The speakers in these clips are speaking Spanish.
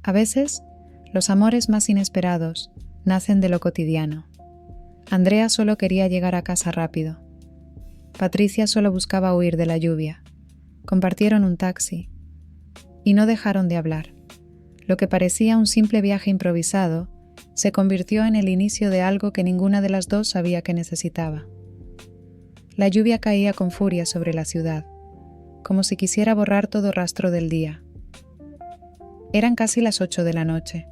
A veces, los amores más inesperados nacen de lo cotidiano. Andrea solo quería llegar a casa rápido. Patricia solo buscaba huir de la lluvia. Compartieron un taxi y no dejaron de hablar. Lo que parecía un simple viaje improvisado se convirtió en el inicio de algo que ninguna de las dos sabía que necesitaba. La lluvia caía con furia sobre la ciudad, como si quisiera borrar todo rastro del día. Eran casi las 8 de la noche.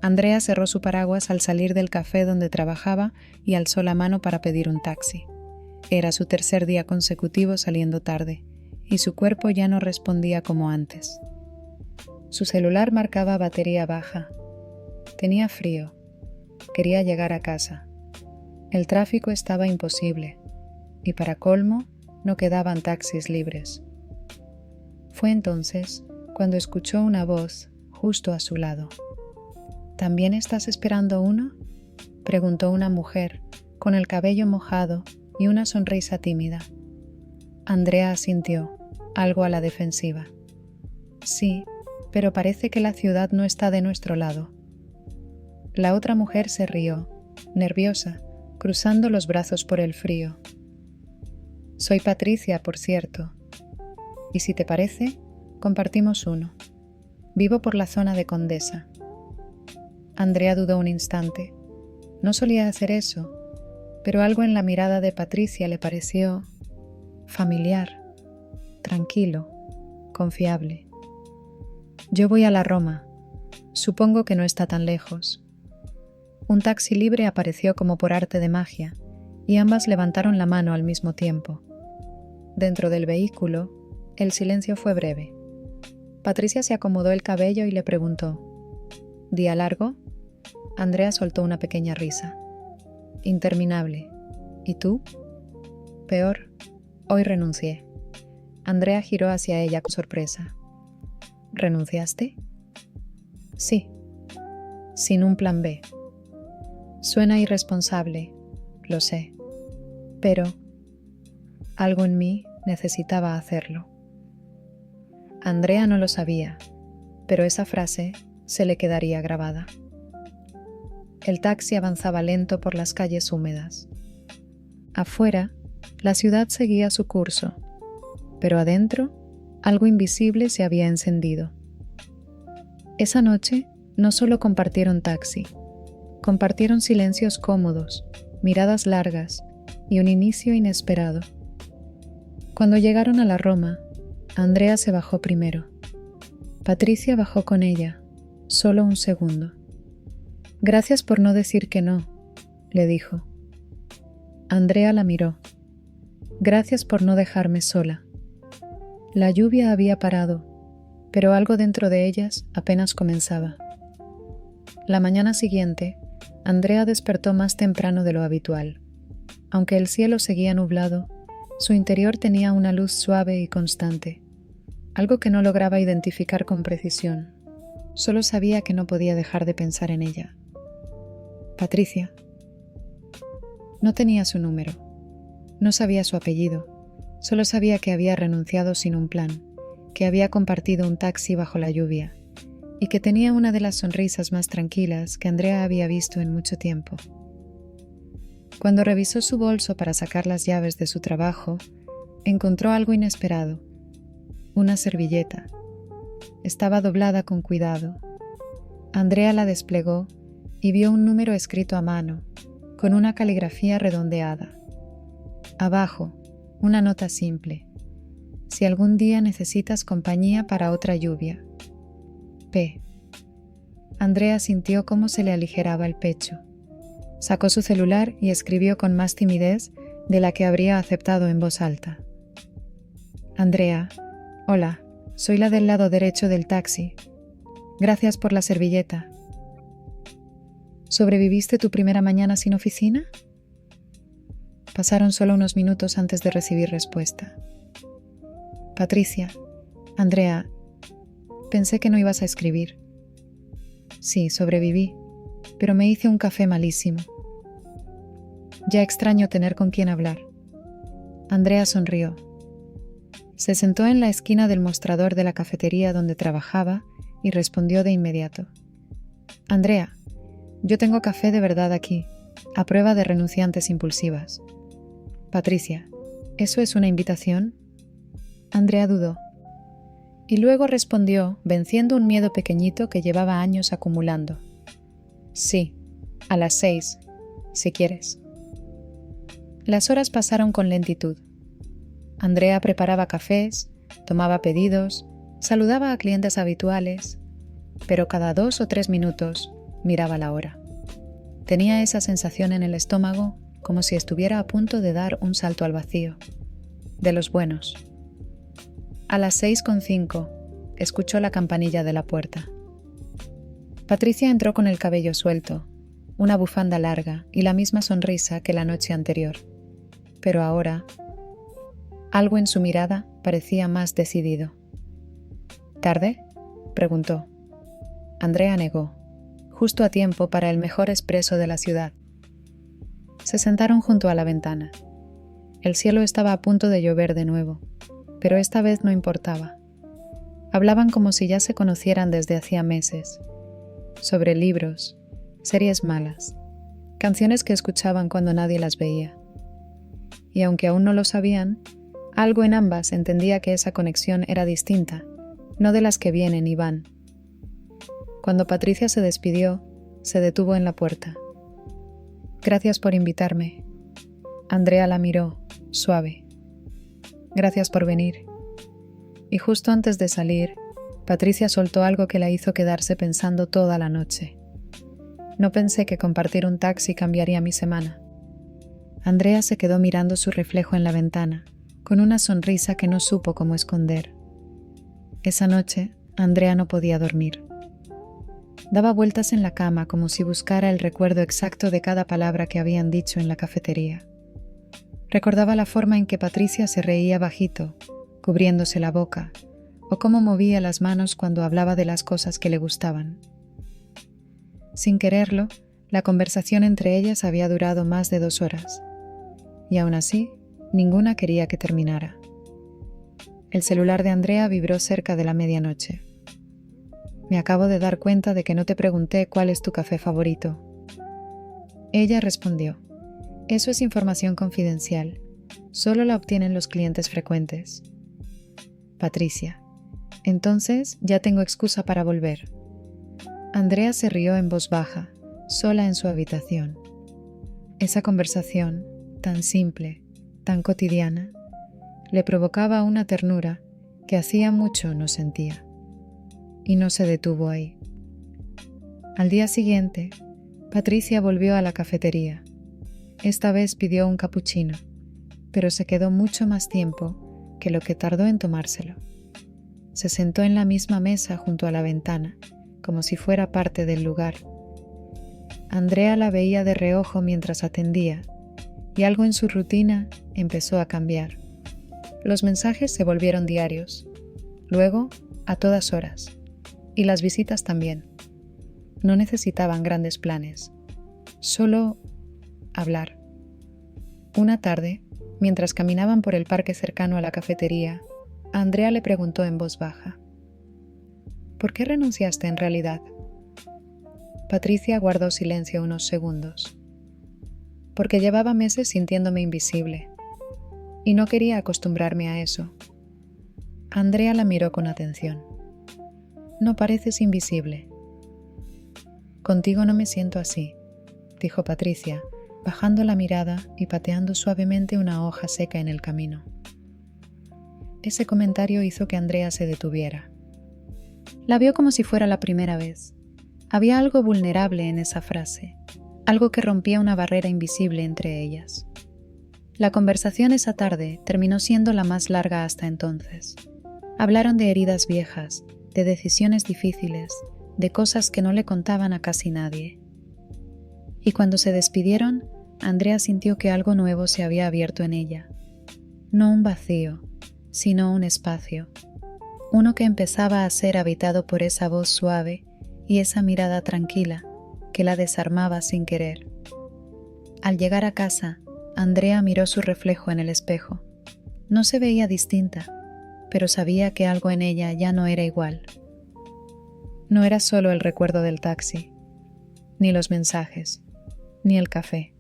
Andrea cerró su paraguas al salir del café donde trabajaba y alzó la mano para pedir un taxi. Era su tercer día consecutivo saliendo tarde, y su cuerpo ya no respondía como antes. Su celular marcaba batería baja. Tenía frío. Quería llegar a casa. El tráfico estaba imposible, y para colmo, no quedaban taxis libres. Fue entonces cuando escuchó una voz justo a su lado. ¿También estás esperando uno?, preguntó una mujer con el cabello mojado y una sonrisa tímida. Andrea asintió, algo a la defensiva. Sí, pero parece que la ciudad no está de nuestro lado. La otra mujer se rió, nerviosa, cruzando los brazos por el frío. Soy Patricia, por cierto. Y si te parece, compartimos uno. Vivo por la zona de Condesa. Andrea dudó un instante. No solía hacer eso, pero algo en la mirada de Patricia le pareció familiar, tranquilo, confiable. Yo voy a la Roma. Supongo que no está tan lejos. Un taxi libre apareció como por arte de magia, y ambas levantaron la mano al mismo tiempo. Dentro del vehículo, el silencio fue breve. Patricia se acomodó el cabello y le preguntó: ¿Día largo? Andrea soltó una pequeña risa. Interminable. ¿Y tú? Peor. Hoy renuncié. Andrea giró hacia ella con sorpresa. ¿Renunciaste? Sí. Sin un plan B. Suena irresponsable, lo sé. Pero algo en mí necesitaba hacerlo. Andrea no lo sabía, pero esa frase se le quedaría grabada. El taxi avanzaba lento por las calles húmedas. Afuera, la ciudad seguía su curso, pero adentro, algo invisible se había encendido. Esa noche, no solo compartieron taxi, compartieron silencios cómodos, miradas largas y un inicio inesperado. Cuando llegaron a la Roma, Andrea se bajó primero. Patricia bajó con ella, solo un segundo. Gracias por no decir que no, le dijo. Andrea la miró. Gracias por no dejarme sola. La lluvia había parado, pero algo dentro de ellas apenas comenzaba. La mañana siguiente, Andrea despertó más temprano de lo habitual. Aunque el cielo seguía nublado, su interior tenía una luz suave y constante, algo que no lograba identificar con precisión. Solo sabía que no podía dejar de pensar en ella. Patricia. No tenía su número. No sabía su apellido. Solo sabía que había renunciado sin un plan, que había compartido un taxi bajo la lluvia y que tenía una de las sonrisas más tranquilas que Andrea había visto en mucho tiempo. Cuando revisó su bolso para sacar las llaves de su trabajo, encontró algo inesperado: una servilleta. Estaba doblada con cuidado. Andrea la desplegó y vio un número escrito a mano, con una caligrafía redondeada. Abajo, una nota simple: si algún día necesitas compañía para otra lluvia. P. Andrea sintió cómo se le aligeraba el pecho. Sacó su celular y escribió con más timidez de la que habría aceptado en voz alta. Andrea, hola, soy la del lado derecho del taxi. Gracias por la servilleta. ¿Sobreviviste tu primera mañana sin oficina? Pasaron solo unos minutos antes de recibir respuesta. Patricia, Andrea, pensé que no ibas a escribir. Sí, sobreviví, pero me hice un café malísimo. Ya extraño tener con quién hablar. Andrea sonrió. Se sentó en la esquina del mostrador de la cafetería donde trabajaba y respondió de inmediato. Andrea, yo tengo café de verdad aquí, a prueba de renunciantes impulsivas. Patricia, ¿eso es una invitación? Andrea dudó. Y luego respondió, venciendo un miedo pequeñito que llevaba años acumulando. Sí, a las 6, si quieres. Las horas pasaron con lentitud. Andrea preparaba cafés, tomaba pedidos, saludaba a clientes habituales, pero cada 2 o 3 minutos miraba la hora. Tenía esa sensación en el estómago como si estuviera a punto de dar un salto al vacío. De los buenos. A las 6:05 escuchó la campanilla de la puerta. Patricia entró con el cabello suelto, una bufanda larga y la misma sonrisa que la noche anterior. Pero ahora, algo en su mirada parecía más decidido. ¿Tarde?, preguntó. Andrea negó, justo a tiempo para el mejor expreso de la ciudad. Se sentaron junto a la ventana. El cielo estaba a punto de llover de nuevo, pero esta vez no importaba. Hablaban como si ya se conocieran desde hacía meses, sobre libros, series malas, canciones que escuchaban cuando nadie las veía. Y aunque aún no lo sabían, algo en ambas entendía que esa conexión era distinta, no de las que vienen y van. Cuando Patricia se despidió, se detuvo en la puerta. Gracias por invitarme. Andrea la miró, suave. Gracias por venir. Y justo antes de salir, Patricia soltó algo que la hizo quedarse pensando toda la noche. No pensé que compartir un taxi cambiaría mi semana. Andrea se quedó mirando su reflejo en la ventana, con una sonrisa que no supo cómo esconder. Esa noche, Andrea no podía dormir. Daba vueltas en la cama como si buscara el recuerdo exacto de cada palabra que habían dicho en la cafetería. Recordaba la forma en que Patricia se reía bajito, cubriéndose la boca, o cómo movía las manos cuando hablaba de las cosas que le gustaban. Sin quererlo, la conversación entre ellas había durado más de 2 horas, y aún así, ninguna quería que terminara. El celular de Andrea vibró cerca de la medianoche. Me acabo de dar cuenta de que no te pregunté cuál es tu café favorito. Ella respondió, eso es información confidencial, solo la obtienen los clientes frecuentes. Patricia, entonces ya tengo excusa para volver. Andrea se rió en voz baja, sola en su habitación. Esa conversación, tan simple, tan cotidiana, le provocaba una ternura que hacía mucho no sentía. Y no se detuvo ahí. Al día siguiente, Patricia volvió a la cafetería. Esta vez pidió un cappuccino, pero se quedó mucho más tiempo que lo que tardó en tomárselo. Se sentó en la misma mesa junto a la ventana, como si fuera parte del lugar. Andrea la veía de reojo mientras atendía, y algo en su rutina empezó a cambiar. Los mensajes se volvieron diarios, luego a todas horas, y las visitas también. No necesitaban grandes planes, solo hablar. Una tarde, mientras caminaban por el parque cercano a la cafetería, Andrea le preguntó en voz baja, ¿por qué renunciaste en realidad? Patricia guardó silencio unos segundos. Porque llevaba meses sintiéndome invisible, y no quería acostumbrarme a eso. Andrea la miró con atención. No pareces invisible. Contigo no me siento así, dijo Patricia, bajando la mirada y pateando suavemente una hoja seca en el camino. Ese comentario hizo que Andrea se detuviera. La vio como si fuera la primera vez. Había algo vulnerable en esa frase, algo que rompía una barrera invisible entre ellas. La conversación esa tarde terminó siendo la más larga hasta entonces. Hablaron de heridas viejas, de decisiones difíciles, de cosas que no le contaban a casi nadie. Y cuando se despidieron, Andrea sintió que algo nuevo se había abierto en ella. No un vacío, sino un espacio. Uno que empezaba a ser habitado por esa voz suave y esa mirada tranquila que la desarmaba sin querer. Al llegar a casa, Andrea miró su reflejo en el espejo. No se veía distinta, pero sabía que algo en ella ya no era igual. No era solo el recuerdo del taxi, ni los mensajes, ni el café.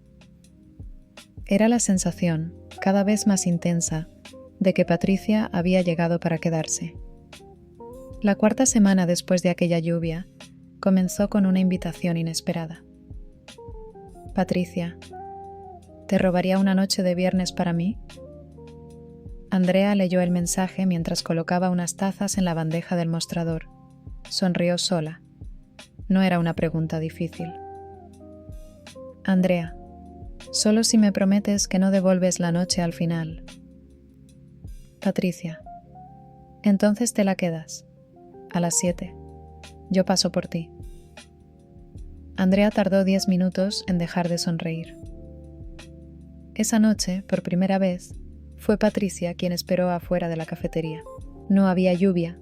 Era la sensación, cada vez más intensa, de que Patricia había llegado para quedarse. La cuarta semana después de aquella lluvia comenzó con una invitación inesperada. Patricia, ¿te robaría una noche de viernes para mí? Andrea leyó el mensaje mientras colocaba unas tazas en la bandeja del mostrador. Sonrió sola. No era una pregunta difícil. Andrea, solo si me prometes que no devuelves la noche al final. Patricia, entonces te la quedas. A las 7. Yo paso por ti. Andrea tardó 10 minutos en dejar de sonreír. Esa noche, por primera vez, fue Patricia quien esperó afuera de la cafetería. No había lluvia,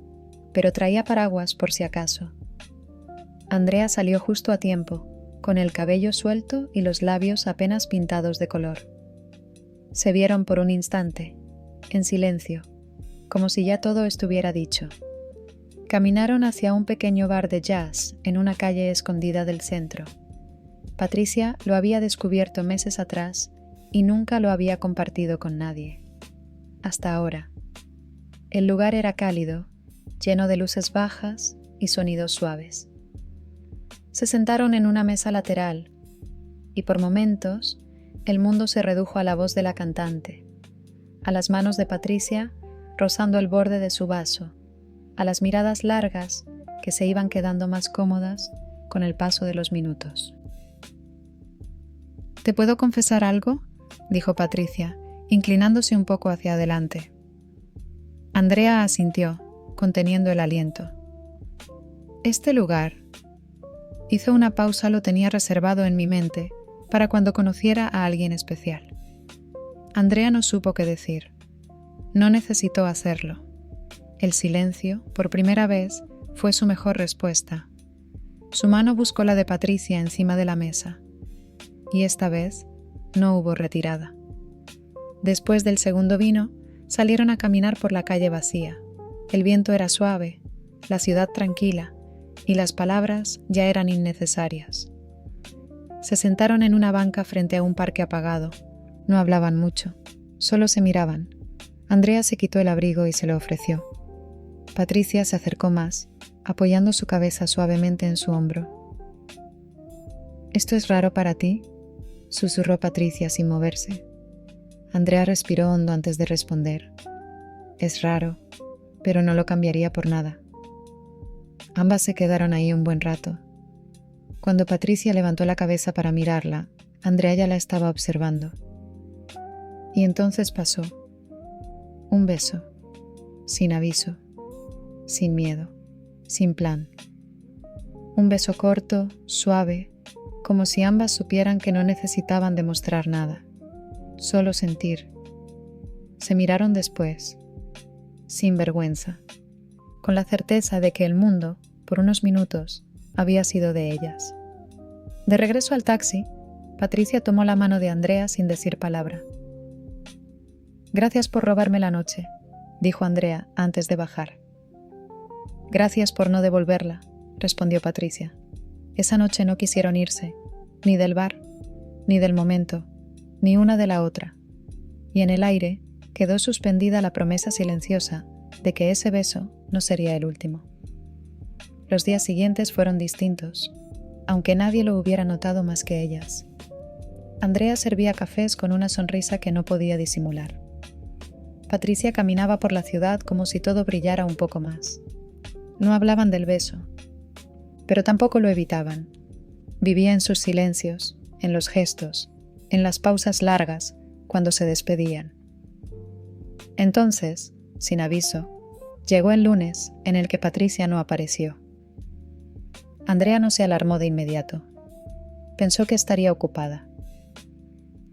pero traía paraguas por si acaso. Andrea salió justo a tiempo, con el cabello suelto y los labios apenas pintados de color. Se vieron por un instante, en silencio, como si ya todo estuviera dicho. Caminaron hacia un pequeño bar de jazz en una calle escondida del centro. Patricia lo había descubierto meses atrás y nunca lo había compartido con nadie. Hasta ahora. El lugar era cálido, lleno de luces bajas y sonidos suaves. Se sentaron en una mesa lateral y por momentos el mundo se redujo a la voz de la cantante, a las manos de Patricia rozando el borde de su vaso, a las miradas largas que se iban quedando más cómodas con el paso de los minutos. ¿Te puedo confesar algo?, dijo Patricia, inclinándose un poco hacia adelante. Andrea asintió, conteniendo el aliento. Este lugar. Hizo una pausa, lo tenía reservado en mi mente para cuando conociera a alguien especial. Andrea no supo qué decir. No necesitó hacerlo. El silencio, por primera vez, fue su mejor respuesta. Su mano buscó la de Patricia encima de la mesa. Y esta vez no hubo retirada. Después del segundo vino, salieron a caminar por la calle vacía. El viento era suave, la ciudad tranquila, y las palabras ya eran innecesarias. Se sentaron en una banca frente a un parque apagado. No hablaban mucho, solo se miraban. Andrea se quitó el abrigo y se lo ofreció. Patricia se acercó más, apoyando su cabeza suavemente en su hombro. ¿Esto es raro para ti?, susurró Patricia sin moverse. Andrea respiró hondo antes de responder. Es raro, pero no lo cambiaría por nada. Ambas se quedaron ahí un buen rato. Cuando Patricia levantó la cabeza para mirarla, Andrea ya la estaba observando. Y entonces pasó. Un beso, sin aviso, sin miedo, sin plan. Un beso corto, suave, como si ambas supieran que no necesitaban demostrar nada, solo sentir. Se miraron después, sin vergüenza, con la certeza de que el mundo, por unos minutos, había sido de ellas. De regreso al taxi, Patricia tomó la mano de Andrea sin decir palabra. Gracias por robarme la noche, dijo Andrea antes de bajar. Gracias por no devolverla, respondió Patricia. Esa noche no quisieron irse, ni del bar, ni del momento, ni una de la otra, y en el aire quedó suspendida la promesa silenciosa de que ese beso no sería el último. Los días siguientes fueron distintos, aunque nadie lo hubiera notado más que ellas. Andrea servía cafés con una sonrisa que no podía disimular. Patricia caminaba por la ciudad como si todo brillara un poco más. No hablaban del beso, pero tampoco lo evitaban. Vivía en sus silencios, en los gestos, en las pausas largas cuando se despedían. Entonces, sin aviso, llegó el lunes en el que Patricia no apareció. Andrea no se alarmó de inmediato. Pensó que estaría ocupada,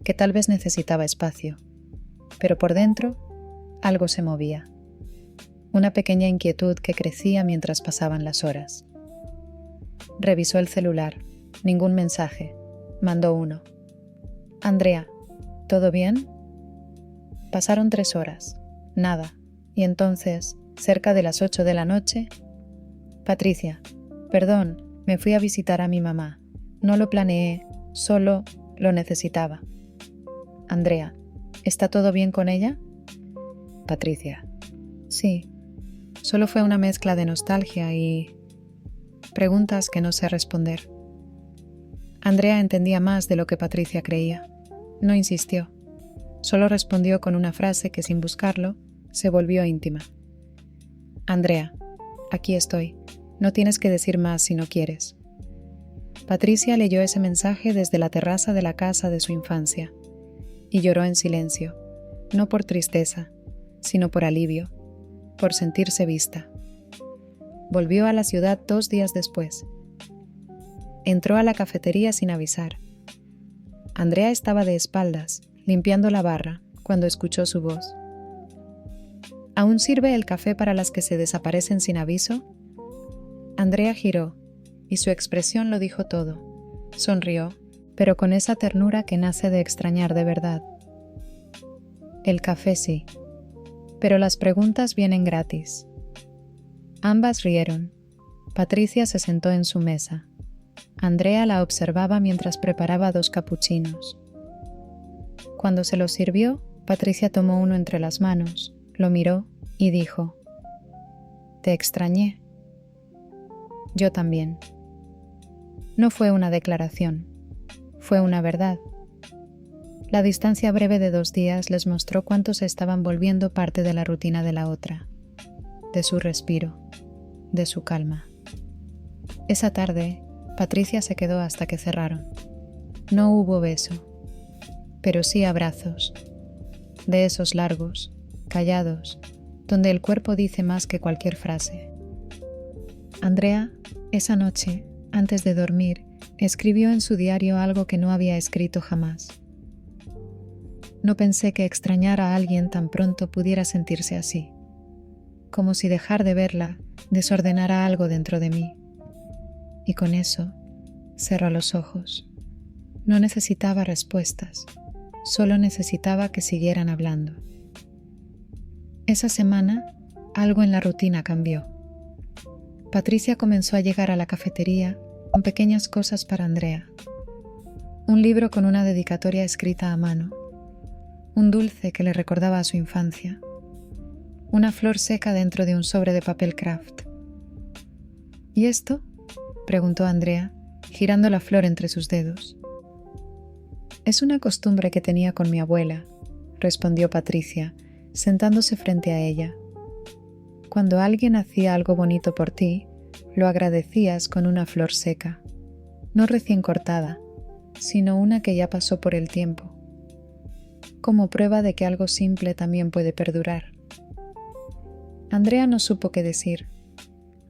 que tal vez necesitaba espacio, pero por dentro algo se movía. Una pequeña inquietud que crecía mientras pasaban las horas. Revisó el celular. Ningún mensaje. Mandó uno. Andrea, ¿todo bien? Pasaron 3 horas. Nada. Y entonces, cerca de las 8 de la noche, Patricia, Perdón, me fui a visitar a mi mamá. No lo planeé, solo lo necesitaba. Andrea, ¿está todo bien con ella? Patricia. Sí, solo fue una mezcla de nostalgia y preguntas que no sé responder. Andrea entendía más de lo que Patricia creía. No insistió. Solo respondió con una frase que, sin buscarlo, se volvió íntima. Andrea, aquí estoy. No tienes que decir más si no quieres. Patricia leyó ese mensaje desde la terraza de la casa de su infancia y lloró en silencio, no por tristeza, sino por alivio, por sentirse vista. Volvió a la ciudad 2 días después. Entró a la cafetería sin avisar. Andrea estaba de espaldas, limpiando la barra, cuando escuchó su voz. ¿Aún sirve el café para las que se desaparecen sin aviso? Andrea giró, y su expresión lo dijo todo. Sonrió, pero con esa ternura que nace de extrañar de verdad. El café sí, pero las preguntas vienen gratis. Ambas rieron. Patricia se sentó en su mesa. Andrea la observaba mientras preparaba 2 capuchinos. Cuando se los sirvió, Patricia tomó uno entre las manos, lo miró y dijo: «Te extrañé». Yo también. No fue una declaración, fue una verdad. La distancia breve de 2 días les mostró cuánto se estaban volviendo parte de la rutina de la otra, de su respiro, de su calma. Esa tarde, Patricia se quedó hasta que cerraron. No hubo beso, pero sí abrazos, de esos largos, callados, donde el cuerpo dice más que cualquier frase. Andrea, esa noche, antes de dormir, escribió en su diario algo que no había escrito jamás. No pensé que extrañar a alguien tan pronto pudiera sentirse así, como si dejar de verla desordenara algo dentro de mí. Y con eso, cerró los ojos. No necesitaba respuestas, solo necesitaba que siguieran hablando. Esa semana, algo en la rutina cambió. Patricia comenzó a llegar a la cafetería con pequeñas cosas para Andrea. Un libro con una dedicatoria escrita a mano, un dulce que le recordaba a su infancia, una flor seca dentro de un sobre de papel craft. ¿Y esto?, preguntó Andrea, girando la flor entre sus dedos. Es una costumbre que tenía con mi abuela, respondió Patricia, sentándose frente a ella. Cuando alguien hacía algo bonito por ti, lo agradecías con una flor seca, no recién cortada, sino una que ya pasó por el tiempo, como prueba de que algo simple también puede perdurar. Andrea no supo qué decir,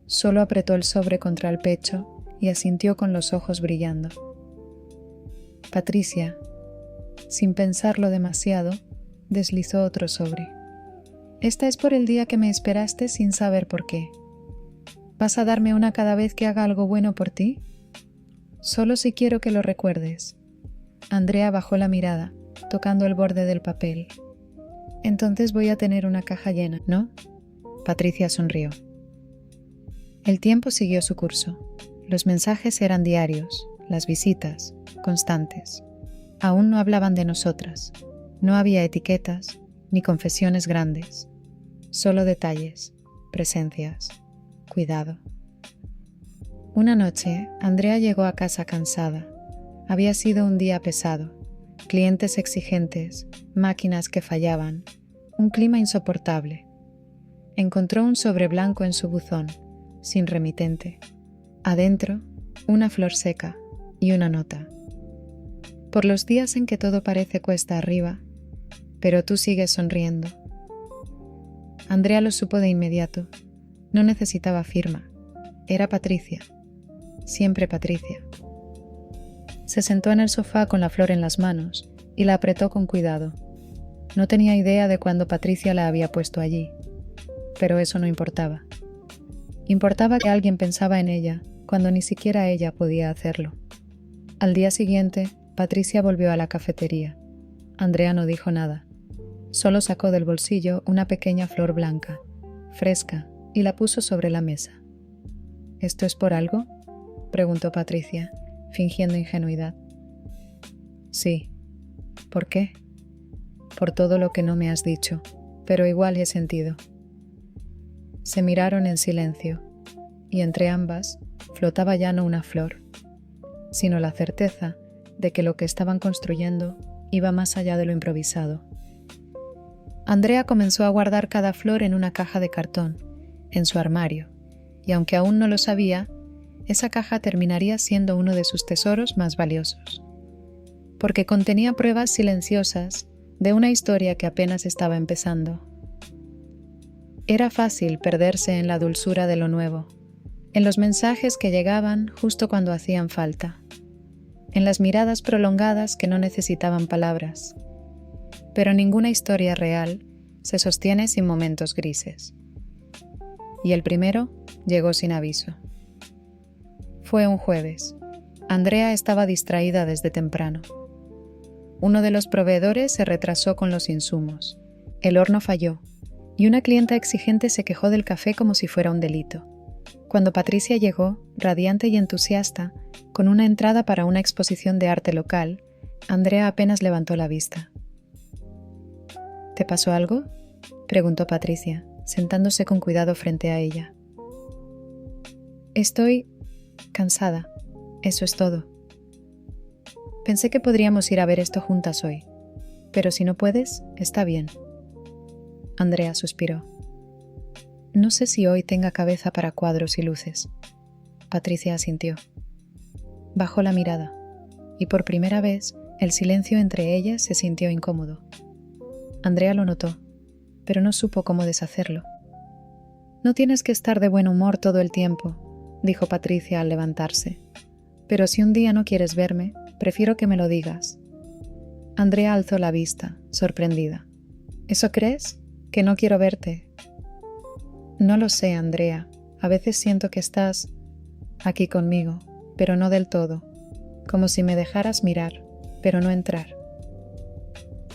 solo apretó el sobre contra el pecho y asintió con los ojos brillando. Patricia, sin pensarlo demasiado, deslizó otro sobre. Esta es por el día que me esperaste sin saber por qué. ¿Vas a darme una cada vez que haga algo bueno por ti? Solo si quiero que lo recuerdes. Andrea bajó la mirada, tocando el borde del papel. Entonces voy a tener una caja llena, ¿no? Patricia sonrió. El tiempo siguió su curso. Los mensajes eran diarios, las visitas, constantes. Aún no hablaban de nosotras. No había etiquetas, ni confesiones grandes. Solo detalles, presencias, cuidado. Una noche, Andrea llegó a casa cansada. Había sido un día pesado. Clientes exigentes, máquinas que fallaban, un clima insoportable. Encontró un sobre blanco en su buzón, sin remitente. Adentro, una flor seca y una nota. Por los días en que todo parece cuesta arriba, pero tú sigues sonriendo. Andrea lo supo de inmediato. No necesitaba firma. Era Patricia. Siempre Patricia. Se sentó en el sofá con la flor en las manos y la apretó con cuidado. No tenía idea de cuándo Patricia la había puesto allí, pero eso no importaba. Importaba que alguien pensaba en ella cuando ni siquiera ella podía hacerlo. Al día siguiente, Patricia volvió a la cafetería. Andrea no dijo nada. Solo sacó del bolsillo una pequeña flor blanca, fresca, y la puso sobre la mesa. ¿Esto es por algo?, preguntó Patricia, fingiendo ingenuidad. Sí. ¿Por qué? Por todo lo que no me has dicho, pero igual he sentido. Se miraron en silencio, y entre ambas flotaba ya no una flor, sino la certeza de que lo que estaban construyendo iba más allá de lo improvisado. Andrea comenzó a guardar cada flor en una caja de cartón, en su armario, y aunque aún no lo sabía, esa caja terminaría siendo uno de sus tesoros más valiosos, porque contenía pruebas silenciosas de una historia que apenas estaba empezando. Era fácil perderse en la dulzura de lo nuevo, en los mensajes que llegaban justo cuando hacían falta, en las miradas prolongadas que no necesitaban palabras. Pero ninguna historia real se sostiene sin momentos grises. Y el primero llegó sin aviso. Fue un jueves. Andrea estaba distraída desde temprano. Uno de los proveedores se retrasó con los insumos. El horno falló, y una clienta exigente se quejó del café como si fuera un delito. Cuando Patricia llegó, radiante y entusiasta, con una entrada para una exposición de arte local, Andrea apenas levantó la vista. ¿Te pasó algo?, preguntó Patricia, sentándose con cuidado frente a ella. Estoy cansada, eso es todo. Pensé que podríamos ir a ver esto juntas hoy, pero si no puedes, está bien. Andrea suspiró. No sé si hoy tenga cabeza para cuadros y luces. Patricia asintió. Bajó la mirada, y por primera vez el silencio entre ellas se sintió incómodo. Andrea lo notó, pero no supo cómo deshacerlo. No tienes que estar de buen humor todo el tiempo, dijo Patricia al levantarse. Pero si un día no quieres verme, prefiero que me lo digas. Andrea alzó la vista, sorprendida. ¿Eso crees? ¿Que no quiero verte? No lo sé, Andrea. A veces siento que estás aquí conmigo, pero no del todo. Como si me dejaras mirar, pero no entrar.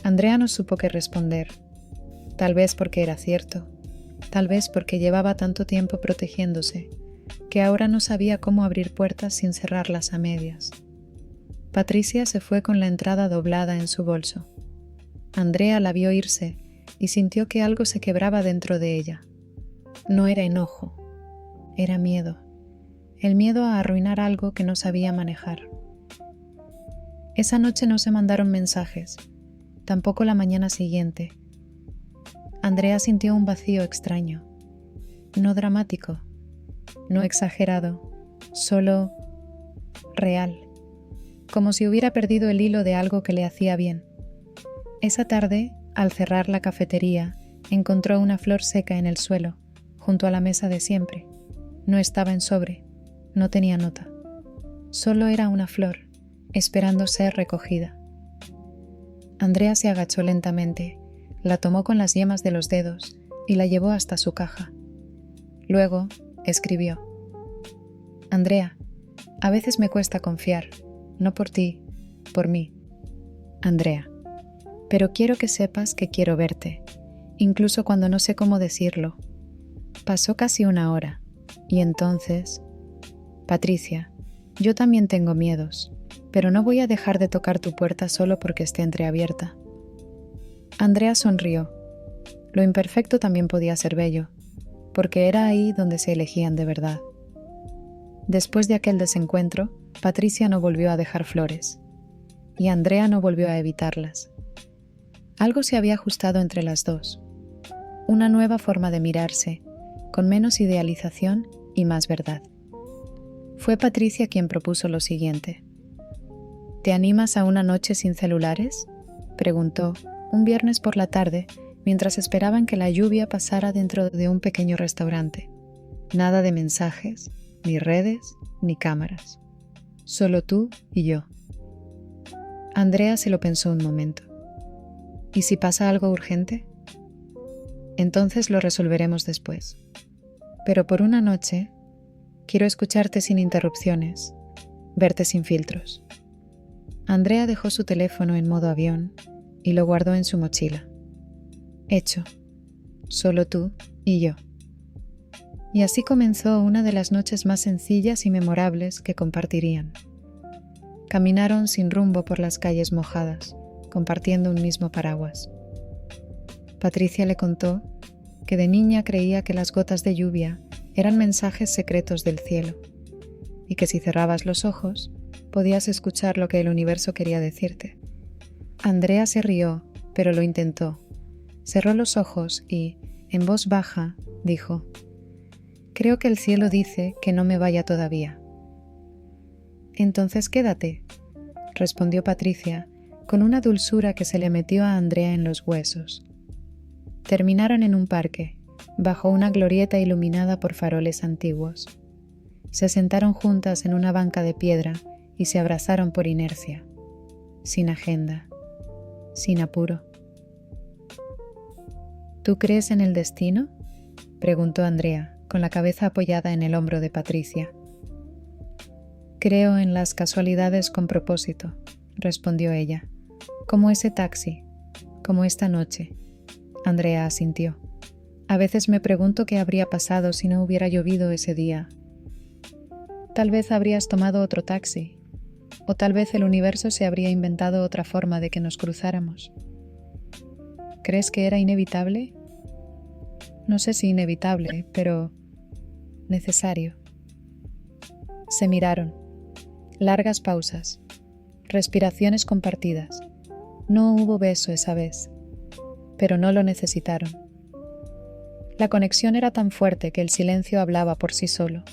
Andrea no supo qué responder. Tal vez porque era cierto. Tal vez porque llevaba tanto tiempo protegiéndose, que ahora no sabía cómo abrir puertas sin cerrarlas a medias. Patricia se fue con la entrada doblada en su bolso. Andrea la vio irse y sintió que algo se quebraba dentro de ella. No era enojo, era miedo. El miedo a arruinar algo que no sabía manejar. Esa noche no se mandaron mensajes, tampoco la mañana siguiente. Andrea sintió un vacío extraño, no dramático, no exagerado, solo real, como si hubiera perdido el hilo de algo que le hacía bien. Esa tarde, al cerrar la cafetería, encontró una flor seca en el suelo, junto a la mesa de siempre. No estaba en sobre, no tenía nota. Solo era una flor, esperando ser recogida. Andrea se agachó lentamente, la tomó con las yemas de los dedos y la llevó hasta su caja. Luego, escribió: Andrea, a veces me cuesta confiar, no por ti, por mí. Andrea, pero quiero que sepas que quiero verte, incluso cuando no sé cómo decirlo. Pasó casi una hora, y entonces... Patricia, yo también tengo miedos, pero no voy a dejar de tocar tu puerta solo porque esté entreabierta. Andrea sonrió. Lo imperfecto también podía ser bello, porque era ahí donde se elegían de verdad. Después de aquel desencuentro, Patricia no volvió a dejar flores, y Andrea no volvió a evitarlas. Algo se había ajustado entre las dos. Una nueva forma de mirarse, con menos idealización y más verdad. Fue Patricia quien propuso lo siguiente. ¿Te animas a una noche sin celulares?, preguntó un viernes por la tarde, mientras esperaban que la lluvia pasara dentro de un pequeño restaurante. Nada de mensajes, ni redes, ni cámaras. Solo tú y yo. Andrea se lo pensó un momento. ¿Y si pasa algo urgente? Entonces lo resolveremos después. Pero por una noche, quiero escucharte sin interrupciones, verte sin filtros. Andrea dejó su teléfono en modo avión y lo guardó en su mochila. Hecho. Solo tú y yo. Y así comenzó una de las noches más sencillas y memorables que compartirían. Caminaron sin rumbo por las calles mojadas, compartiendo un mismo paraguas. Patricia le contó que de niña creía que las gotas de lluvia eran mensajes secretos del cielo, y que si cerrabas los ojos, podías escuchar lo que el universo quería decirte. Andrea se rió, pero lo intentó. Cerró los ojos y, en voz baja, dijo: «Creo que el cielo dice que no me vaya todavía». «Entonces quédate», respondió Patricia, con una dulzura que se le metió a Andrea en los huesos. Terminaron en un parque, bajo una glorieta iluminada por faroles antiguos. Se sentaron juntas en una banca de piedra y se abrazaron por inercia, sin agenda, sin apuro. «¿Tú crees en el destino?», preguntó Andrea, con la cabeza apoyada en el hombro de Patricia. «Creo en las casualidades con propósito», respondió ella, «como ese taxi, como esta noche». Andrea asintió. «A veces me pregunto qué habría pasado si no hubiera llovido ese día. Tal vez habrías tomado otro taxi, o tal vez el universo se habría inventado otra forma de que nos cruzáramos. ¿Crees que era inevitable? No sé si inevitable, pero necesario». Se miraron. Largas pausas. Respiraciones compartidas. No hubo beso esa vez, pero no lo necesitaron. La conexión era tan fuerte que el silencio hablaba por sí solo.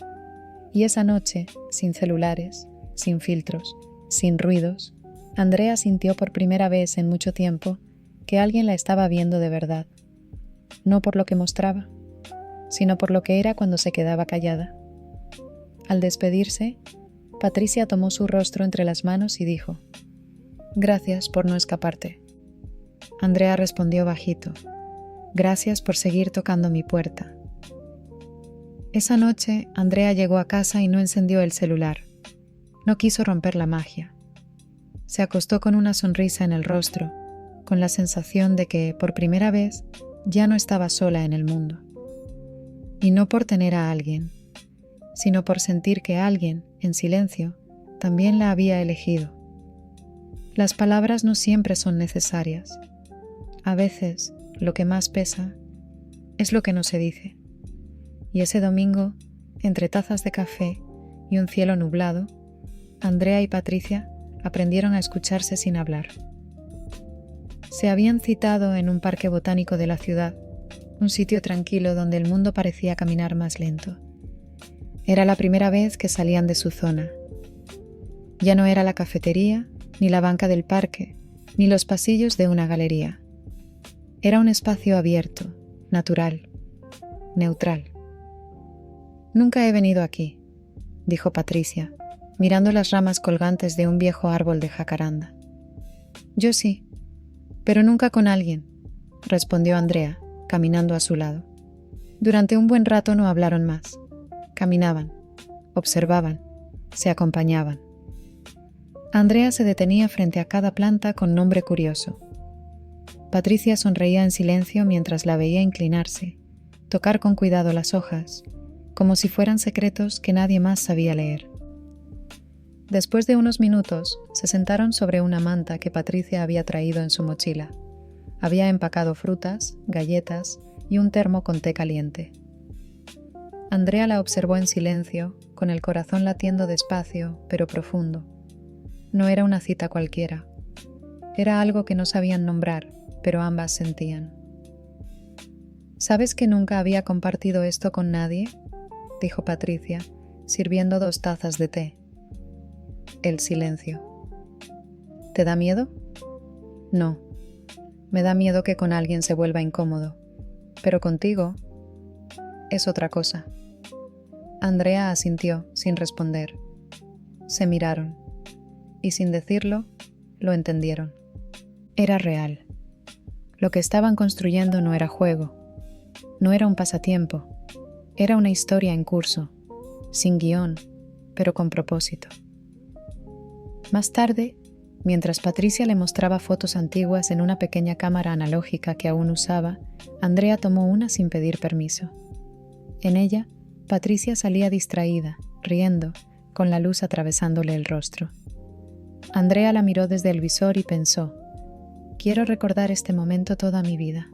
Y esa noche, sin celulares, sin filtros, sin ruidos, Andrea sintió por primera vez en mucho tiempo que alguien la estaba viendo de verdad. No por lo que mostraba, sino por lo que era cuando se quedaba callada. Al despedirse, Patricia tomó su rostro entre las manos y dijo: «Gracias por no escaparte». Andrea respondió bajito: «Gracias por seguir tocando mi puerta». Esa noche, Andrea llegó a casa y no encendió el celular. No quiso romper la magia. Se acostó con una sonrisa en el rostro, con la sensación de que, por primera vez, ya no estaba sola en el mundo. Y no por tener a alguien, sino por sentir que alguien, en silencio, también la había elegido. Las palabras no siempre son necesarias. A veces, lo que más pesa es lo que no se dice. Y ese domingo, entre tazas de café y un cielo nublado, Andrea y Patricia aprendieron a escucharse sin hablar. Se habían citado en un parque botánico de la ciudad, un sitio tranquilo donde el mundo parecía caminar más lento. Era la primera vez que salían de su zona. Ya no era la cafetería, ni la banca del parque, ni los pasillos de una galería. Era un espacio abierto, natural, neutral. «Nunca he venido aquí», dijo Patricia, mirando las ramas colgantes de un viejo árbol de jacaranda. «Yo sí, pero nunca con alguien», respondió Andrea, caminando a su lado. Durante un buen rato no hablaron más. Caminaban, observaban, se acompañaban. Andrea se detenía frente a cada planta con nombre curioso. Patricia sonreía en silencio mientras la veía inclinarse, tocar con cuidado las hojas, como si fueran secretos que nadie más sabía leer. Después de unos minutos, se sentaron sobre una manta que Patricia había traído en su mochila. Había empacado frutas, galletas y un termo con té caliente. Andrea la observó en silencio, con el corazón latiendo despacio, pero profundo. No era una cita cualquiera. Era algo que no sabían nombrar, pero ambas sentían. «¿Sabes que nunca había compartido esto con nadie?», dijo Patricia, sirviendo 2 tazas de té. El silencio. «¿Te da miedo?». «No. Me da miedo que con alguien se vuelva incómodo. Pero contigo es otra cosa». Andrea asintió, sin responder. Se miraron, y sin decirlo, lo entendieron. Era real. Lo que estaban construyendo no era juego, no era un pasatiempo, era una historia en curso, sin guión, pero con propósito. Más tarde, mientras Patricia le mostraba fotos antiguas en una pequeña cámara analógica que aún usaba, Andrea tomó una sin pedir permiso. En ella Patricia salía distraída, riendo, con la luz atravesándole el rostro. Andrea la miró desde el visor y pensó: quiero recordar este momento toda mi vida.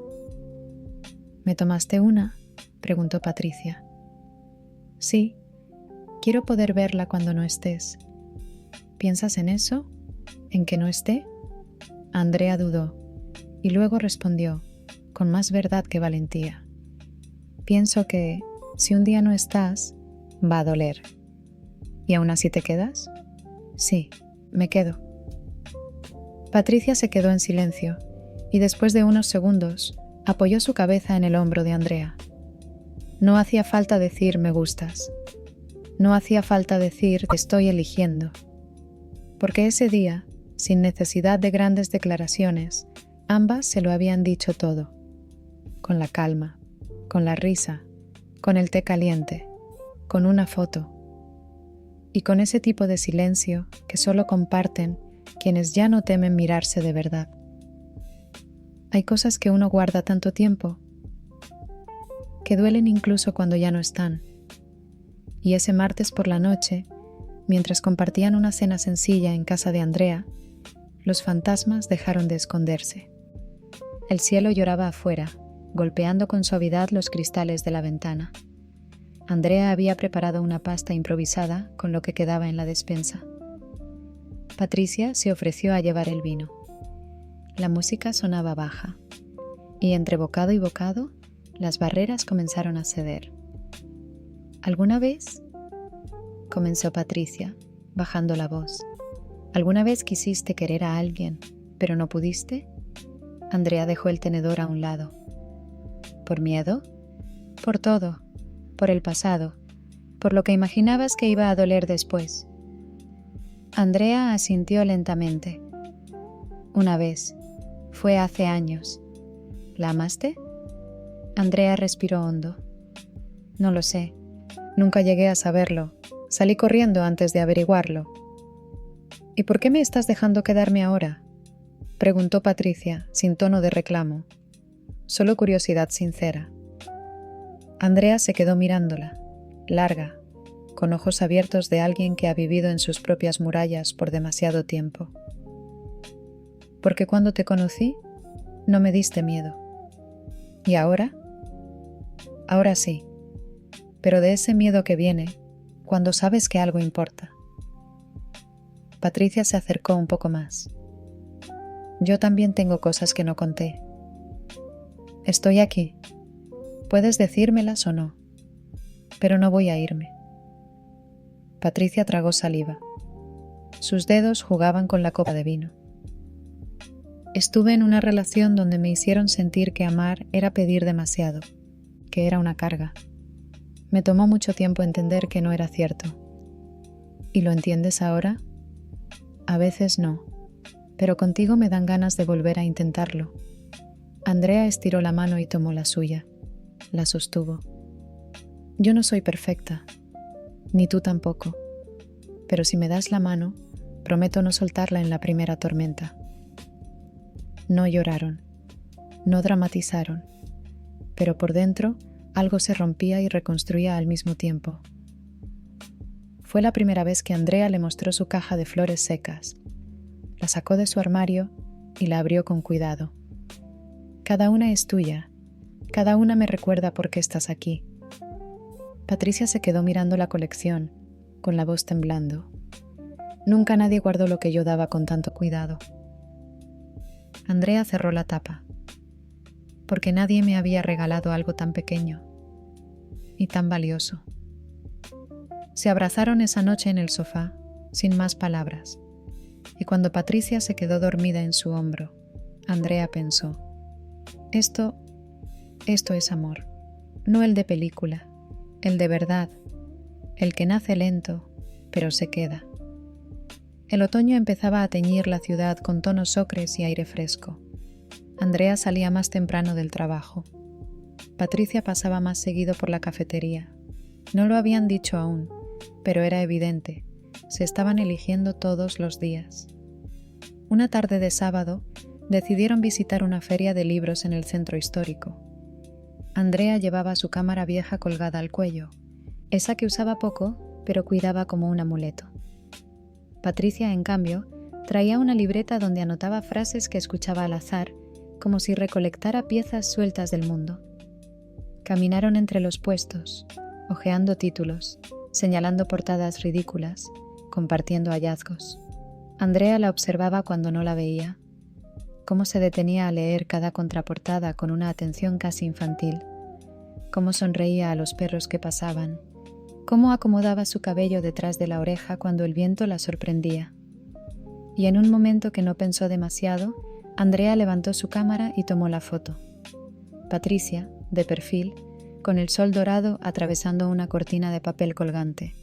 ¿Me tomaste una?, preguntó Patricia. Sí, quiero poder verla cuando no estés. ¿Piensas en eso? ¿En que no esté? Andrea dudó, y luego respondió, con más verdad que valentía: pienso que, si un día no estás, va a doler. ¿Y aún así te quedas? Sí, me quedo. Patricia se quedó en silencio, y después de unos segundos, apoyó su cabeza en el hombro de Andrea. No hacía falta decir me gustas. No hacía falta decir te estoy eligiendo. Porque ese día, sin necesidad de grandes declaraciones, ambas se lo habían dicho todo. Con la calma, con la risa, con el té caliente, con una foto. Y con ese tipo de silencio que solo comparten quienes ya no temen mirarse de verdad. Hay cosas que uno guarda tanto tiempo, que duelen incluso cuando ya no están. Y ese martes por la noche, mientras compartían una cena sencilla en casa de Andrea, los fantasmas dejaron de esconderse. El cielo lloraba afuera, golpeando con suavidad los cristales de la ventana. Andrea había preparado una pasta improvisada con lo que quedaba en la despensa. Patricia se ofreció a llevar el vino. La música sonaba baja, y entre bocado y bocado, las barreras comenzaron a ceder. ¿Alguna vez?, comenzó Patricia, bajando la voz. ¿Alguna vez quisiste querer a alguien, pero no pudiste? Andrea dejó el tenedor a un lado. ¿Por miedo? Por todo. Por el pasado. Por lo que imaginabas que iba a doler después. Andrea asintió lentamente. Una vez. Fue hace años. ¿La amaste? Andrea respiró hondo. No lo sé. Nunca llegué a saberlo. Salí corriendo antes de averiguarlo. ¿Y por qué me estás dejando quedarme ahora?, preguntó Patricia, sin tono de reclamo. Solo curiosidad sincera. Andrea se quedó mirándola, larga, con ojos abiertos de alguien que ha vivido en sus propias murallas por demasiado tiempo. Porque cuando te conocí, no me diste miedo. ¿Y ahora? Ahora sí, pero de ese miedo que viene cuando sabes que algo importa. Patricia se acercó un poco más. Yo también tengo cosas que no conté. Estoy aquí. Puedes decírmelas o no, pero no voy a irme. Patricia tragó saliva. Sus dedos jugaban con la copa de vino. Estuve en una relación donde me hicieron sentir que amar era pedir demasiado, que era una carga. Me tomó mucho tiempo entender que no era cierto. ¿Y lo entiendes ahora? A veces no, pero contigo me dan ganas de volver a intentarlo. Andrea estiró la mano y tomó la suya. La sostuvo. Yo no soy perfecta, ni tú tampoco, pero si me das la mano, prometo no soltarla en la primera tormenta. No lloraron, no dramatizaron, pero por dentro algo se rompía y reconstruía al mismo tiempo. Fue la primera vez que Andrea le mostró su caja de flores secas. La sacó de su armario y la abrió con cuidado. Cada una es tuya, cada una me recuerda por qué estás aquí. Patricia se quedó mirando la colección, con la voz temblando. Nunca nadie guardó lo que yo daba con tanto cuidado. Andrea cerró la tapa, porque nadie me había regalado algo tan pequeño y tan valioso. Se abrazaron esa noche en el sofá, sin más palabras, y cuando Patricia se quedó dormida en su hombro, Andrea pensó: Esto es amor, no el de película, el de verdad, el que nace lento, pero se queda. El otoño empezaba a teñir la ciudad con tonos ocres y aire fresco. Andrea salía más temprano del trabajo. Patricia pasaba más seguido por la cafetería. No lo habían dicho aún, pero era evidente. Se estaban eligiendo todos los días. Una tarde de sábado, decidieron visitar una feria de libros en el centro histórico. Andrea llevaba su cámara vieja colgada al cuello. esa que usaba poco, pero cuidaba como un amuleto. Patricia, en cambio, traía una libreta donde anotaba frases que escuchaba al azar, como si recolectara piezas sueltas del mundo. Caminaron entre los puestos, hojeando títulos, señalando portadas ridículas, compartiendo hallazgos. Andrea la observaba cuando no la veía, cómo se detenía a leer cada contraportada con una atención casi infantil, cómo sonreía a los perros que pasaban, cómo acomodaba su cabello detrás de la oreja cuando el viento la sorprendía. Y en un momento que no pensó demasiado, Andrea levantó su cámara y tomó la foto. Patricia, de perfil, con el sol dorado atravesando una cortina de papel colgante.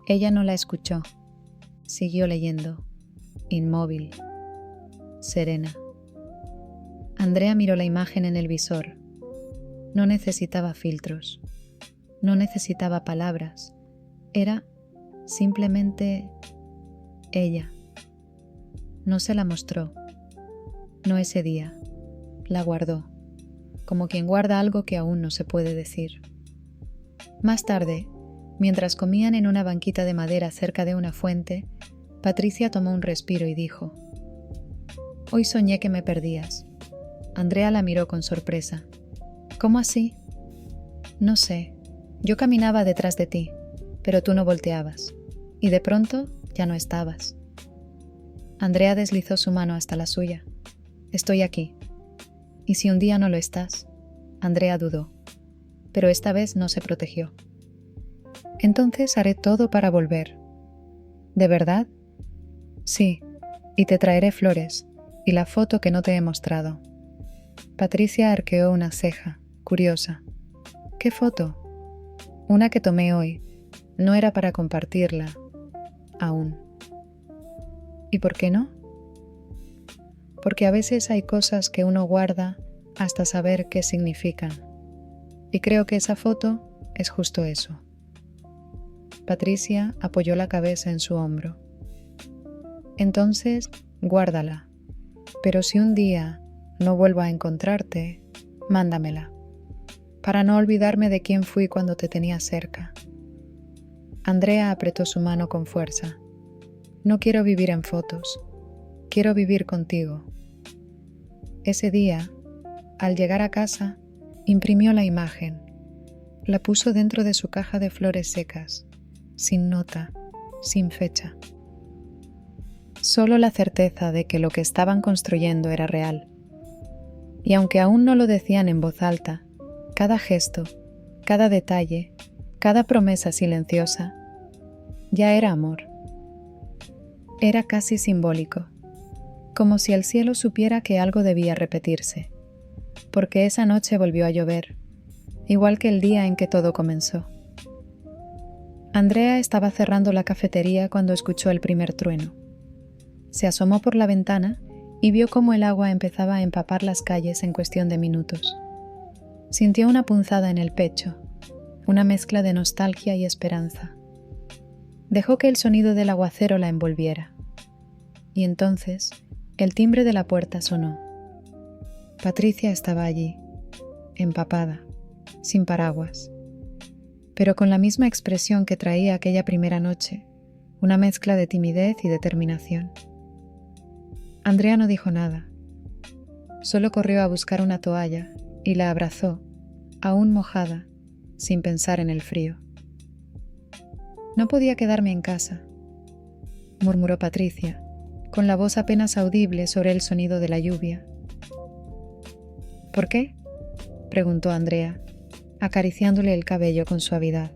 Ella no la escuchó. Siguió leyendo, inmóvil, serena. Andrea miró la imagen en el visor. No necesitaba filtros. No necesitaba palabras. Era simplemente ella. No se la mostró. No ese día. La guardó, como quien guarda algo que aún no se puede decir. Más tarde, mientras comían en una banquita de madera cerca de una fuente, Patricia tomó un respiro y dijo: «Hoy soñé que me perdías». Andrea la miró con sorpresa. «¿Cómo así?» «No sé. Yo caminaba detrás de ti, pero tú no volteabas. Y de pronto ya no estabas». Andrea deslizó su mano hasta la suya. «Estoy aquí. ¿Y si un día no lo estás?». Andrea dudó, pero esta vez no se protegió. «Entonces haré todo para volver». «¿De verdad?» «Sí, y te traeré flores, y la foto que no te he mostrado». Patricia arqueó una ceja, curiosa. «¿Qué foto?» «Una que tomé hoy. No era para compartirla. Aún». «¿Y por qué no?» «Porque a veces hay cosas que uno guarda hasta saber qué significan. Y creo que esa foto es justo eso». Patricia apoyó la cabeza en su hombro. «Entonces, guárdala. Pero si un día no vuelvo a encontrarte, mándamela, para no olvidarme de quién fui cuando te tenía cerca». Andrea apretó su mano con fuerza. «No quiero vivir en fotos. Quiero vivir contigo». Ese día, al llegar a casa, imprimió la imagen. La puso dentro de su caja de flores secas, sin nota, sin fecha. Solo la certeza de que lo que estaban construyendo era real. Y aunque aún no lo decían en voz alta, cada gesto, cada detalle, cada promesa silenciosa, ya era amor. Era casi simbólico, como si el cielo supiera que algo debía repetirse, porque esa noche volvió a llover, igual que el día en que todo comenzó. Andrea estaba cerrando la cafetería cuando escuchó el primer trueno. Se asomó por la ventana y vio cómo el agua empezaba a empapar las calles en cuestión de minutos. Sintió una punzada en el pecho, una mezcla de nostalgia y esperanza. Dejó que el sonido del aguacero la envolviera. Y entonces, el timbre de la puerta sonó. Patricia estaba allí, empapada, sin paraguas, pero con la misma expresión que traía aquella primera noche, una mezcla de timidez y determinación. Andrea no dijo nada. Solo corrió a buscar una toalla y la abrazó, aún mojada, sin pensar en el frío. «No podía quedarme en casa», murmuró Patricia, con la voz apenas audible sobre el sonido de la lluvia. «¿Por qué?», preguntó Andrea, acariciándole el cabello con suavidad.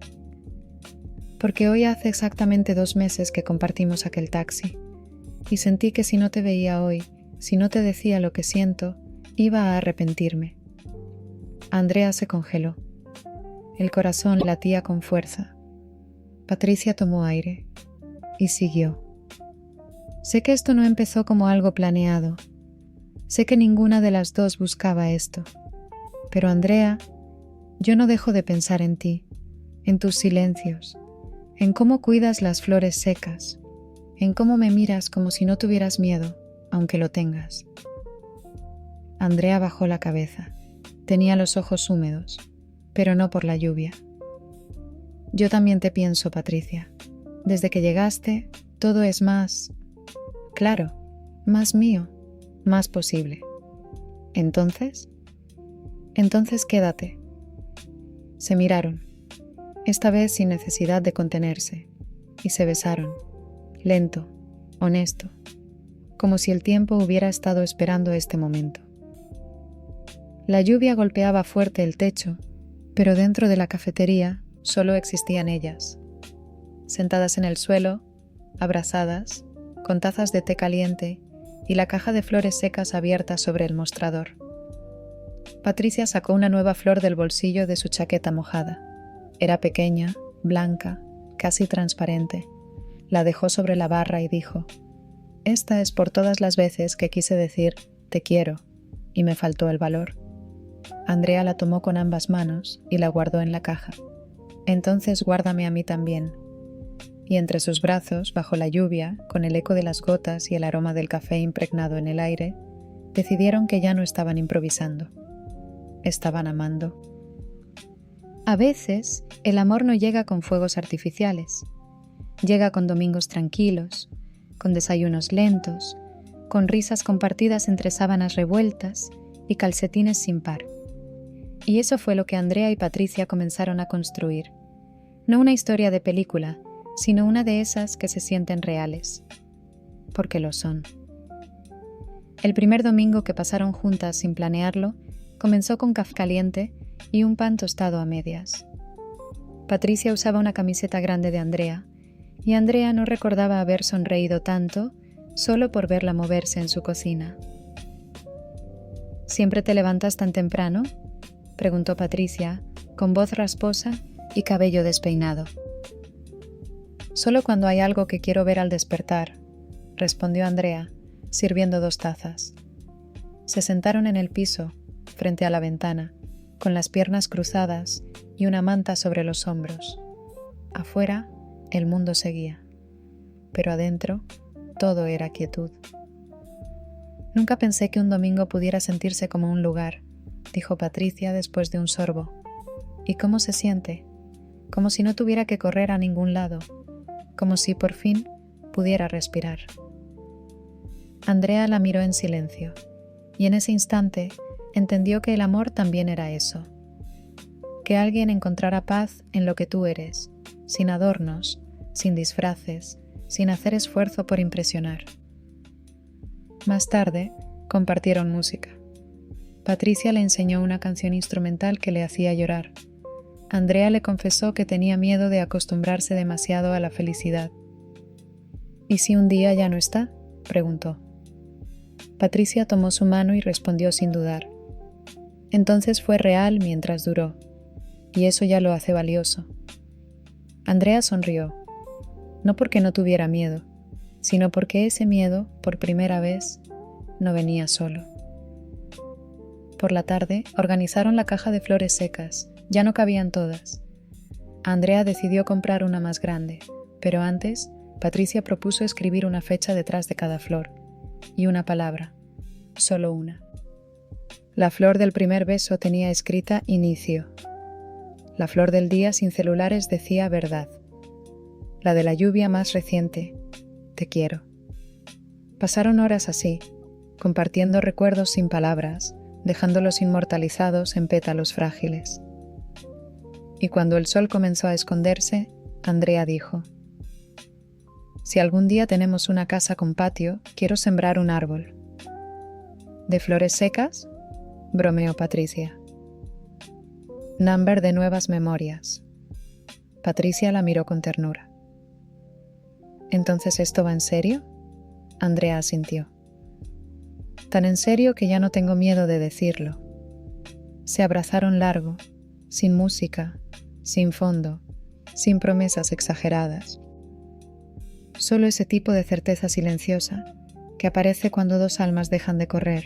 «Porque hoy hace exactamente 2 meses que compartimos aquel taxi, y sentí que si no te veía hoy, si no te decía lo que siento, iba a arrepentirme». Andrea se congeló. El corazón latía con fuerza. Patricia tomó aire y siguió. «Sé que esto no empezó como algo planeado. Sé que ninguna de las dos buscaba esto. Pero Andrea, yo no dejo de pensar en ti, en tus silencios, en cómo cuidas las flores secas, en cómo me miras como si no tuvieras miedo, aunque lo tengas». Andrea bajó la cabeza. Tenía los ojos húmedos, pero no por la lluvia. Yo también te pienso, Patricia. Desde que llegaste, todo es más... claro, más mío, más posible. ¿Entonces? Entonces quédate. Se miraron, esta vez sin necesidad de contenerse, y se besaron, lento, honesto, como si el tiempo hubiera estado esperando este momento. La lluvia golpeaba fuerte el techo, pero dentro de la cafetería solo existían ellas, sentadas en el suelo, abrazadas, con tazas de té caliente y la caja de flores secas abierta sobre el mostrador. Patricia sacó una nueva flor del bolsillo de su chaqueta mojada. Era pequeña, blanca, casi transparente. La dejó sobre la barra y dijo: «Esta es por todas las veces que quise decir te quiero y me faltó el valor». Andrea la tomó con ambas manos y la guardó en la caja. «Entonces guárdame a mí también». Y entre sus brazos, bajo la lluvia, con el eco de las gotas y el aroma del café impregnado en el aire, decidieron que ya no estaban improvisando. Estaban amando. A veces, el amor no llega con fuegos artificiales. Llega con domingos tranquilos, con desayunos lentos, con risas compartidas entre sábanas revueltas y calcetines sin par. Y eso fue lo que Andrea y Patricia comenzaron a construir. No una historia de película, sino una de esas que se sienten reales. Porque lo son. El primer domingo que pasaron juntas sin planearlo, comenzó con café caliente y un pan tostado a medias. Patricia usaba una camiseta grande de Andrea, y Andrea no recordaba haber sonreído tanto solo por verla moverse en su cocina. ¿Siempre te levantas tan temprano?, preguntó Patricia, con voz rasposa y cabello despeinado. «Solo cuando hay algo que quiero ver al despertar», respondió Andrea, sirviendo 2 tazas. Se sentaron en el piso, frente a la ventana, con las piernas cruzadas y una manta sobre los hombros. Afuera, el mundo seguía, pero adentro, todo era quietud. «Nunca pensé que un domingo pudiera sentirse como un lugar», dijo Patricia después de un sorbo. «¿Y cómo se siente? Como si no tuviera que correr a ningún lado, como si por fin pudiera respirar». Andrea la miró en silencio, y en ese instante entendió que el amor también era eso. Que alguien encontrara paz en lo que tú eres, sin adornos, sin disfraces, sin hacer esfuerzo por impresionar. Más tarde, compartieron música. Patricia le enseñó una canción instrumental que le hacía llorar. Andrea le confesó que tenía miedo de acostumbrarse demasiado a la felicidad. «¿Y si un día ya no está?», preguntó. Patricia tomó su mano y respondió sin dudar. «Entonces fue real mientras duró, y eso ya lo hace valioso». Andrea sonrió, no porque no tuviera miedo, sino porque ese miedo, por primera vez, no venía solo. Por la tarde, organizaron la caja de flores secas. Ya no cabían todas. Andrea decidió comprar una más grande, pero antes, Patricia propuso escribir una fecha detrás de cada flor, y una palabra, solo una. La flor del primer beso tenía escrita inicio. La flor del día sin celulares decía verdad. La de la lluvia más reciente, te quiero. Pasaron horas así, compartiendo recuerdos sin palabras, dejándolos inmortalizados en pétalos frágiles. Y cuando el sol comenzó a esconderse, Andrea dijo: «Si algún día tenemos una casa con patio, quiero sembrar un árbol». «¿De flores secas?», bromeó Patricia. «Number de nuevas memorias». Patricia la miró con ternura. «¿Entonces esto va en serio?», Andrea asintió. «Tan en serio que ya no tengo miedo de decirlo». Se abrazaron largo, sin música, sin fondo, sin promesas exageradas. Solo ese tipo de certeza silenciosa que aparece cuando 2 almas dejan de correr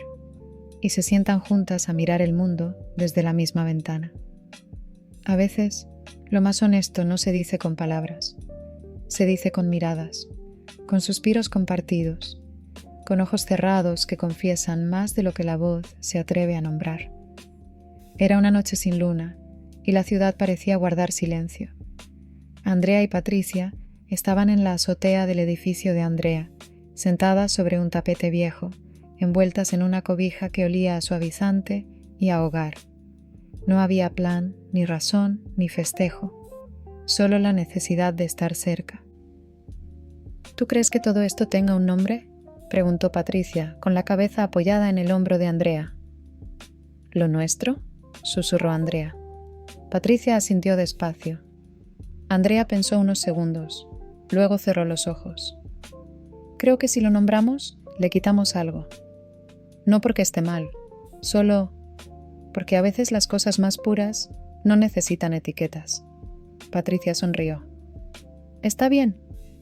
y se sientan juntas a mirar el mundo desde la misma ventana. A veces, lo más honesto no se dice con palabras, se dice con miradas, con suspiros compartidos, con ojos cerrados que confiesan más de lo que la voz se atreve a nombrar. Era una noche sin luna y la ciudad parecía guardar silencio. Andrea y Patricia estaban en la azotea del edificio de Andrea, sentadas sobre un tapete viejo, envueltas en una cobija que olía a suavizante y a hogar. No había plan, ni razón, ni festejo, solo la necesidad de estar cerca. ¿Tú crees que todo esto tenga un nombre?, preguntó Patricia, con la cabeza apoyada en el hombro de Andrea. ¿Lo nuestro?, susurró Andrea. Patricia asintió despacio. Andrea pensó unos segundos, luego cerró los ojos. Creo que si lo nombramos, le quitamos algo. No porque esté mal, solo porque a veces las cosas más puras no necesitan etiquetas. Patricia sonrió. Está bien,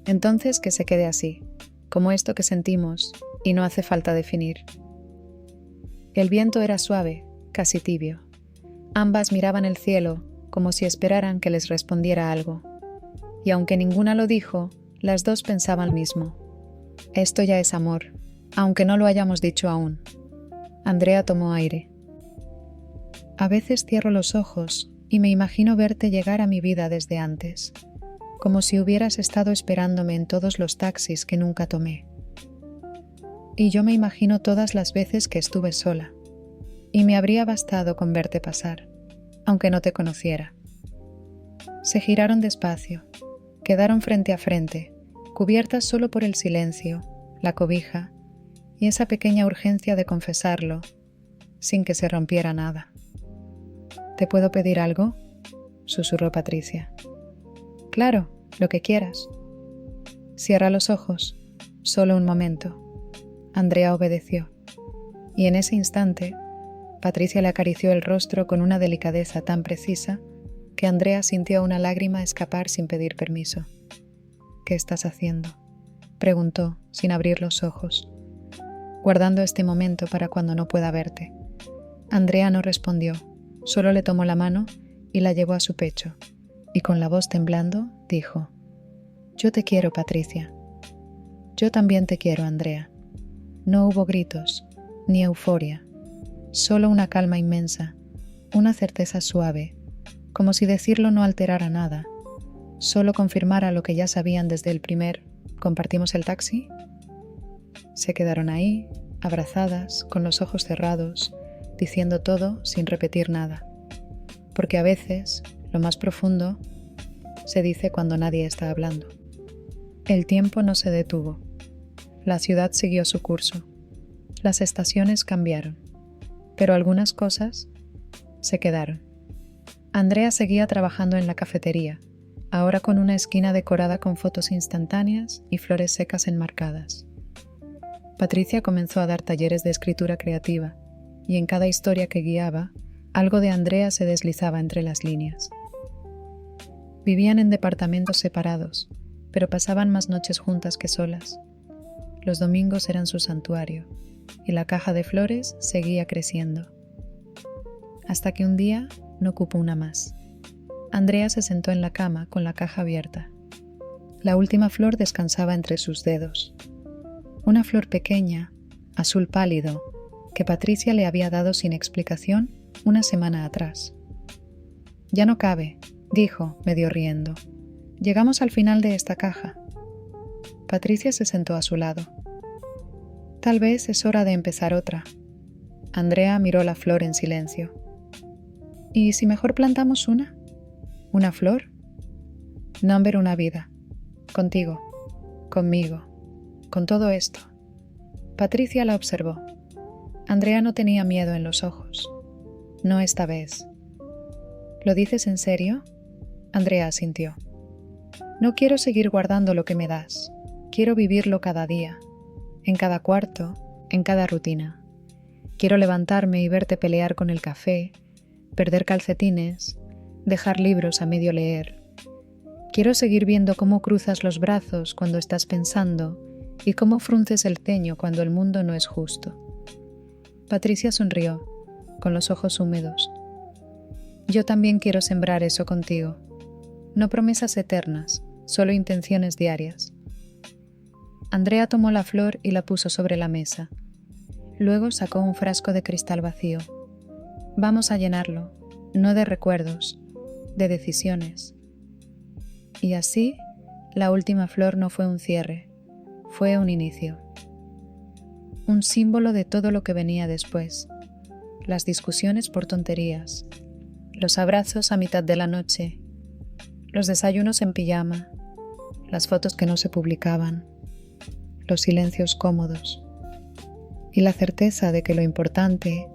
entonces que se quede así, como esto que sentimos, y no hace falta definir. El viento era suave, casi tibio. Ambas miraban el cielo como si esperaran que les respondiera algo. Y aunque ninguna lo dijo, las dos pensaban lo mismo. Esto ya es amor, aunque no lo hayamos dicho aún. Andrea tomó aire. A veces cierro los ojos y me imagino verte llegar a mi vida desde antes, como si hubieras estado esperándome en todos los taxis que nunca tomé. Y yo me imagino todas las veces que estuve sola, y me habría bastado con verte pasar, aunque no te conociera. Se giraron despacio, quedaron frente a frente, cubiertas solo por el silencio, la cobija y esa pequeña urgencia de confesarlo, sin que se rompiera nada. ¿Te puedo pedir algo?, susurró Patricia. Claro, lo que quieras. Cierra los ojos, solo un momento. Andrea obedeció, y en ese instante, Patricia le acarició el rostro con una delicadeza tan precisa que Andrea sintió una lágrima escapar sin pedir permiso. ¿Qué estás haciendo?, preguntó, sin abrir los ojos. Guardando este momento para cuando no pueda verte. Andrea no respondió, solo le tomó la mano y la llevó a su pecho, y con la voz temblando, dijo: Yo te quiero, Patricia. Yo también te quiero, Andrea. No hubo gritos, ni euforia, solo una calma inmensa, una certeza suave, como si decirlo no alterara nada, solo confirmara lo que ya sabían desde el primer ¿compartimos el taxi? Se quedaron ahí, abrazadas, con los ojos cerrados, diciendo todo sin repetir nada, porque a veces, lo más profundo, se dice cuando nadie está hablando. El tiempo no se detuvo. La ciudad siguió su curso. Las estaciones cambiaron, pero algunas cosas se quedaron. Andrea seguía trabajando en la cafetería, ahora con una esquina decorada con fotos instantáneas y flores secas enmarcadas. Patricia comenzó a dar talleres de escritura creativa, y en cada historia que guiaba, algo de Andrea se deslizaba entre las líneas. Vivían en departamentos separados, pero pasaban más noches juntas que solas. Los domingos eran su santuario, y la caja de flores seguía creciendo. Hasta que un día no cupo una más. Andrea se sentó en la cama con la caja abierta. La última flor descansaba entre sus dedos. Una flor pequeña, azul pálido, que Patricia le había dado sin explicación una semana atrás. «Ya no cabe», dijo, medio riendo. «Llegamos al final de esta caja». Patricia se sentó a su lado. «Tal vez es hora de empezar otra». Andrea miró la flor en silencio. «¿Y si mejor plantamos una? ¿Una flor? Number una vida. Contigo. Conmigo. Con todo esto». Patricia la observó. Andrea no tenía miedo en los ojos. No esta vez. «¿Lo dices en serio?» Andrea asintió. «No quiero seguir guardando lo que me das. Quiero vivirlo cada día, en cada cuarto, en cada rutina. Quiero levantarme y verte pelear con el café, perder calcetines, dejar libros a medio leer. Quiero seguir viendo cómo cruzas los brazos cuando estás pensando y cómo frunces el ceño cuando el mundo no es justo». Patricia sonrió, con los ojos húmedos. «Yo también quiero sembrar eso contigo. No promesas eternas, solo intenciones diarias». Andrea tomó la flor y la puso sobre la mesa. Luego sacó un frasco de cristal vacío. «Vamos a llenarlo, no de recuerdos, de decisiones». Y así, la última flor no fue un cierre, fue un inicio. Un símbolo de todo lo que venía después. Las discusiones por tonterías, los abrazos a mitad de la noche, los desayunos en pijama, las fotos que no se publicaban, los silencios cómodos y la certeza de que lo importante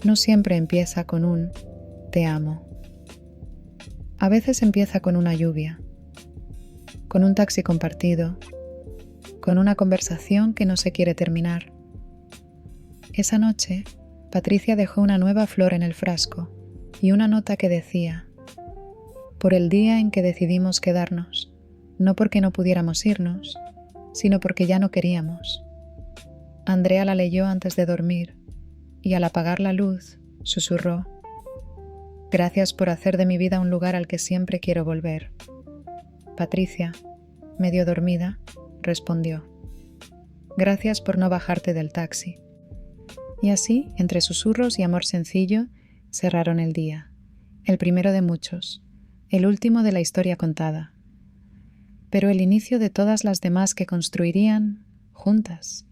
no siempre empieza con un «te amo». A veces empieza con una lluvia, con un taxi compartido, con una conversación que no se quiere terminar. Esa noche, Patricia dejó una nueva flor en el frasco y una nota que decía: «Por el día en que decidimos quedarnos, no porque no pudiéramos irnos, sino porque ya no queríamos». Andrea la leyó antes de dormir y al apagar la luz susurró: «Gracias por hacer de mi vida un lugar al que siempre quiero volver». Patricia, medio dormida, respondió: «Gracias por no bajarte del taxi». Y así, entre susurros y amor sencillo, cerraron el día, el primero de muchos, el último de la historia contada, pero el inicio de todas las demás que construirían juntas.